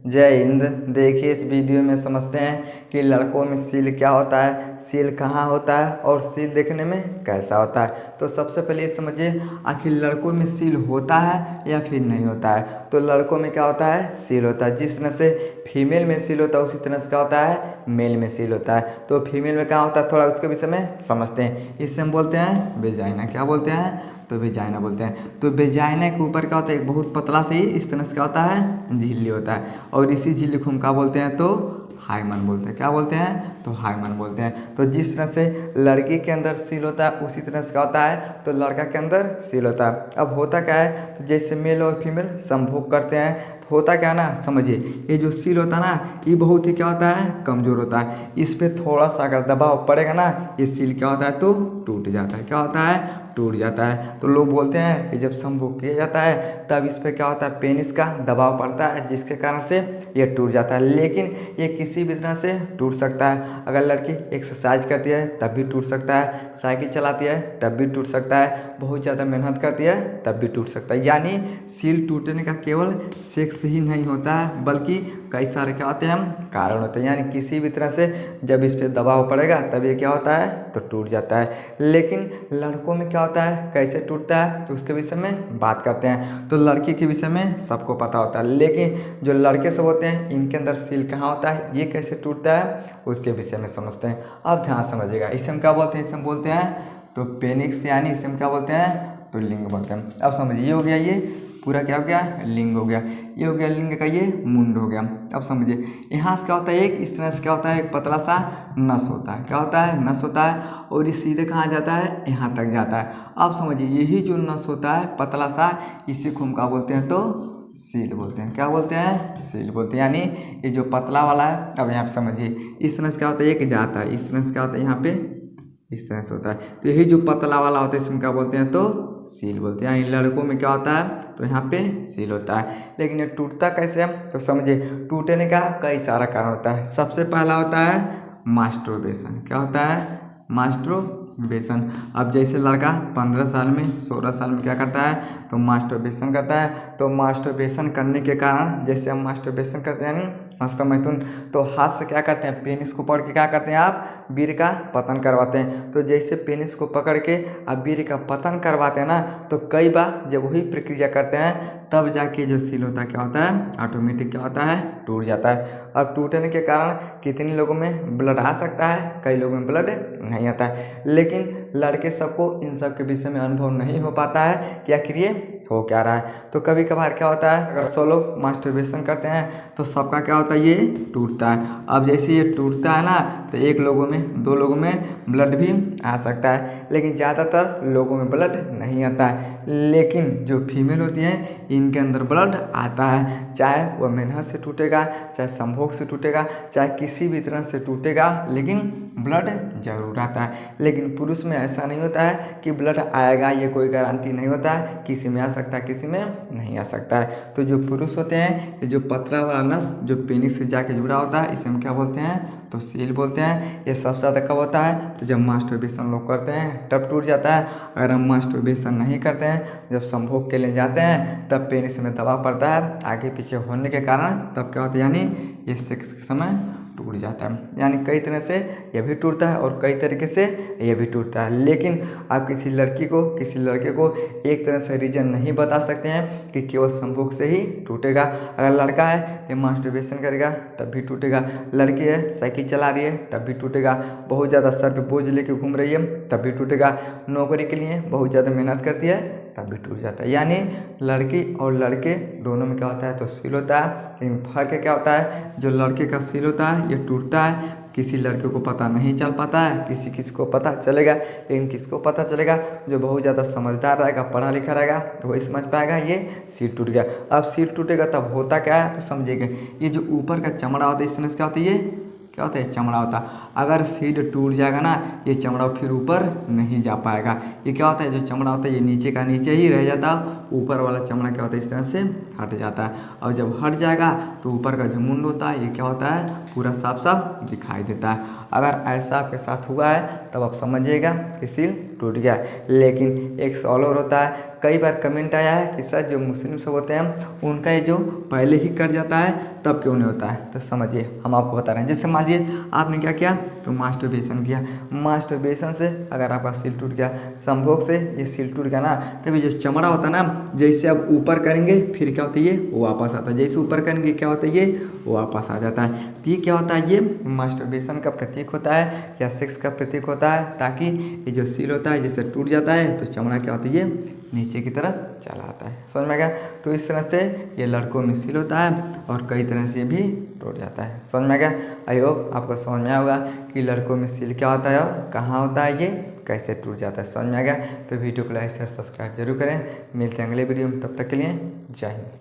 जय हिंद। देखिए इस वीडियो में समझते हैं कि लड़कों में सील क्या होता है, सील कहाँ होता है और सील देखने में कैसा होता है। तो सबसे पहले ये समझिए आखिर लड़कों में सील होता है या फिर नहीं होता है। तो लड़कों में क्या होता है, सील होता है। जिस तरह से फीमेल में सील होता है उसी तरह से क्या होता है, मेल में सील होता है। तो फीमेल में क्या होता है थोड़ा उसके विषय में समझते हैं। इससे हम बोलते हैं वेजाइना। क्या बोलते हैं, तो वेजाइना बोलते हैं। तो वेजाइना के ऊपर क्या होता है, एक बहुत पतला से इस तरह से क्या होता है, झिल्ली होता है। और इसी झिल्ली को हम क्या बोलते हैं, तो हाइमन बोलते हैं। क्या बोलते हैं, तो हाइमन बोलते हैं। तो जिस तरह से लड़की के अंदर सील होता है उसी तरह से क्या होता है, तो लड़का के अंदर सील होता है। अब होता क्या है, तो जैसे मेल और फीमेल संभोग करते हैं तो होता क्या ना, समझिए ये जो सील होता है ना, ये बहुत ही क्या होता है, कमज़ोर होता है। इस पर थोड़ा सा अगर दबाव पड़ेगा ना, ये सील क्या होता है, तो टूट जाता है। क्या होता है, टूट जाता है। तो लोग बोलते हैं कि जब संभोग किया जाता है तब इस पर क्या होता है, पेनिस का दबाव पड़ता है, जिसके कारण से ये टूट जाता है। लेकिन ये किसी भी तरह से टूट सकता है। अगर लड़की एक्सरसाइज करती है तब भी टूट सकता है, साइकिल चलाती है तब भी टूट सकता है, बहुत ज़्यादा मेहनत करती है तब भी टूट सकता है। यानी सील टूटने का केवल सेक्स ही नहीं होता है, बल्कि कई सारे क्या होते हैं, कारण होते हैं। यानी किसी भी तरह से जब इस पर दबाव पड़ेगा तब ये क्या होता है, तो टूट जाता है। लेकिन लड़कों में क्या होता है, कैसे टूटता है, तो उसके विषय में बात करते हैं। तो लड़की के विषय में सबको पता होता है, लेकिन जो लड़के सब होते हैं इनके अंदर सील कहाँ होता है, ये कैसे टूटता है, उसके विषय में समझते हैं। अब ध्यान समझिएगा, इसे हम क्या बोलते हैं, इसे हम बोलते हैं तो पेनिक्स, यानी इसे हम क्या बोलते हैं, तो लिंग बोलते हैं। अब समझिए ये हो गया, ये पूरा क्या हो गया, लिंग हो गया। ये हो गया लिंग का ये मुंड हो गया। अब समझिए यहाँ से क्या होता है, एक इस तरह से क्या होता है, एक पतला सा नस होता है। क्या होता है, नस होता है। और ये सीधे कहाँ जाता है, यहाँ तक जाता है। अब समझिए यही जो नस होता है पतला सा, इसी को हम क्या बोलते हैं, तो सील बोलते हैं। क्या बोलते हैं, सील बोलते हैं। यानी ये जो पतला वाला है, अब यहाँ पे समझिए इस तरह से क्या होता है, एक जाता है, इस तरह से क्या होता है, यहाँ पे इस तरह से होता है। तो यही जो पतला वाला होता है इसमें क्या बोलते हैं, तो सील बोलते हैं। यानी लड़कों में क्या होता है, तो यहाँ पे सील होता है। लेकिन ये टूटता कैसे है, तो समझिए टूटने का कई सारा कारण होता है। सबसे पहला होता है मास्टरबेशन। क्या होता है, मास्टरबेशन। अब जैसे लड़का 15 साल में 16 साल में क्या करता है, तो मास्टरबेशन करता है। तो मास्टरबेशन करने के कारण, जैसे हम मास्टरबेशन करते हैं हस्त मैथुन, तो हाथ से क्या करते हैं, पेनिस को पकड़ के क्या करते हैं, आप वीर्य का पतन करवाते हैं। तो जैसे पेनिस को पकड़ के आप वीर्य का पतन करवाते हैं ना, तो कई बार जब वही प्रक्रिया करते हैं तब जाके जो सील होता है क्या होता है, ऑटोमेटिक क्या होता है, टूट जाता है। अब टूटने के कारण कितने लोगों में ब्लड आ सकता है, कई लोगों में ब्लड नहीं आता है। लेकिन लड़के सबको इन सब के विषय में अनुभव नहीं हो पाता है कि आखिर ये हो क्या रहा है। तो कभी कभार क्या होता है, अगर 100 लोग मास्टरबेशन करते हैं तो सबका क्या होता है, ये टूटता है। अब जैसे ये टूटता है ना, तो एक लोगों में 2 लोगों में ब्लड भी आ सकता है, लेकिन ज़्यादातर लोगों में ब्लड नहीं आता है। लेकिन जो फीमेल होती हैं इनके अंदर ब्लड आता है, चाहे वह मेहनत से टूटेगा, चाहे संभोग से टूटेगा, चाहे किसी भी तरह से टूटेगा, लेकिन ब्लड जरूर आता है। लेकिन पुरुष में ऐसा नहीं होता है कि ब्लड आएगा, ये कोई गारंटी नहीं होता है। किसी में आ सकता है, किसी में नहीं आ सकता है। तो जो पुरुष होते हैं, जो पतला वाला नस जो पेनिस से जाके जुड़ा होता है, इसे हम क्या बोलते हैं, तो सील बोलते हैं। ये सबसे ज़्यादा कब होता है, तो जब मास्टरबेशन लोग करते हैं तब टूट जाता है। अगर हम मास्टरबेशन नहीं करते हैं, जब संभोग के लिए जाते हैं तब पेनिस में दबाव पड़ता है आगे पीछे होने के कारण, तब क्या होता है, यानी ये सेक्स के समय टूट जाता है। यानी कई तरह से यह भी टूटता है और कई तरीके से यह भी टूटता है। लेकिन आप किसी लड़की को, किसी लड़के को एक तरह से रीजन नहीं बता सकते हैं कि केवल संभोग से ही टूटेगा। अगर लड़का है ये मास्टरबेशन करेगा तब भी टूटेगा, लड़की है साइकिल चला रही है तब भी टूटेगा, बहुत ज़्यादा सर पे बोझ लेके घूम रही है तब भी टूटेगा, नौकरी के लिए बहुत ज़्यादा मेहनत करती है तब भी टूट जाता है। यानी लड़की और लड़के दोनों में क्या होता है, तो सील होता है। लेकिन फर्क क्या होता है, जो लड़के का सील होता है ये टूटता है, किसी लड़के को पता नहीं चल पाता है, किसी किसी को पता चलेगा। लेकिन किसको पता चलेगा, जो बहुत ज़्यादा समझदार रहेगा, पढ़ा लिखा रहेगा, तो वही समझ पाएगा ये सील टूट गया। अब सील टूटेगा तब होता क्या है, तो समझिएगा ये जो ऊपर का चमड़ा होता है, इसमें क्या होता है, ये क्या होता है, चमड़ा होता है। अगर सील टूट जाएगा ना, ये चमड़ा फिर ऊपर नहीं जा पाएगा। ये क्या होता है, जो चमड़ा होता है ये नीचे का नीचे ही रह जाता है, ऊपर वाला चमड़ा क्या होता है, इस तरह से हट जाता है। और जब हट जाएगा तो ऊपर का जो मुंड होता है ये क्या होता है, पूरा साफ साफ दिखाई देता है। अगर ऐसा आपके साथ हुआ है तब आप समझिएगा कि सील टूट गया। लेकिन एक सवाल और होता है, कई बार कमेंट आया है कि सर जो मुस्लिम सब होते हैं उनका ये जो पहले ही कट जाता है तब क्यों नहीं होता है। तो समझिए हम आपको बता रहे हैं। जैसे मान लीजिए आपने क्या किया, तो मास्टरबेशन किया, मास्टरबेशन से अगर आपका सील टूट गया, संभोग से ये सील टूट गया ना, तभी जो चमड़ा होता है ना, जैसे आप ऊपर करेंगे फिर क्या होता है, ये वापस आता है, जैसे ऊपर करेंगे क्या होता है, ये वापस आ जाता है। तो ये क्या होता है, ये मास्टरबेशन का प्रतीक होता है या सेक्स का प्रतीक होता है, ताकि ये जो सील होता है जैसे टूट जाता है तो चमड़ा क्या होता है, ये नीचे की तरफ चला आता है। समझ में आ गया। तो इस तरह से ये लड़कों में सील होता है और कई तरह से ये भी टूट जाता है। समझ में आ गया। आई होप आपको समझ में आया होगा कि लड़कों में सील क्या होता है और कहाँ होता है, ये कैसे टूट जाता है। समझ में आ गया। तो वीडियो को लाइक शेयर सब्सक्राइब जरूर करें। मिलते हैं अगले वीडियो में, तब तक के लिए जय हिंद।